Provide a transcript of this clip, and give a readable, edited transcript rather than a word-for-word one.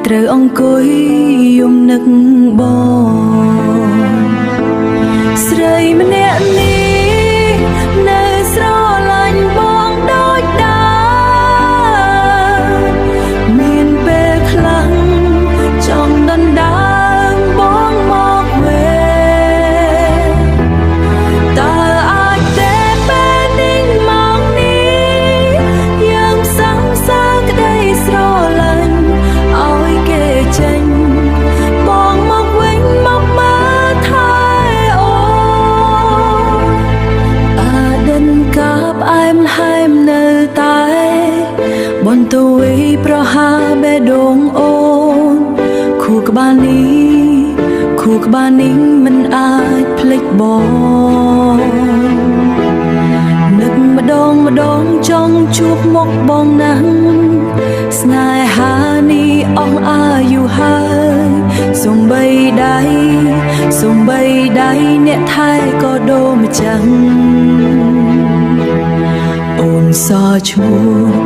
ត្រូវអង្គុយយំនឹកបងស្រីម្នាក់នេះនៅស្រឡាញ់បងដូចដើមមានពេលខ្លះចង់ដណ្ដើមបងមកវិញតើអាចទេពេលនេះមកនេះយើងសង្សារក្តីស្រឡាញ់ឲ្យគេចេញបងមកវិញមកមើលថែអូអដិនកាបអែមល្ហែមនៅតែបន្ទវេប្រហាបេះដូងអូនខួរក្បាលនេះមិនអាចភ្លេចបងនឹកម្ដងចង់ជួបមុខបងណាស់ស្នេហានេះអស់អាយុហើយសូម្បីដៃអ្នកថែក៏ដូរមិនចាំអូនសឈ្មោះ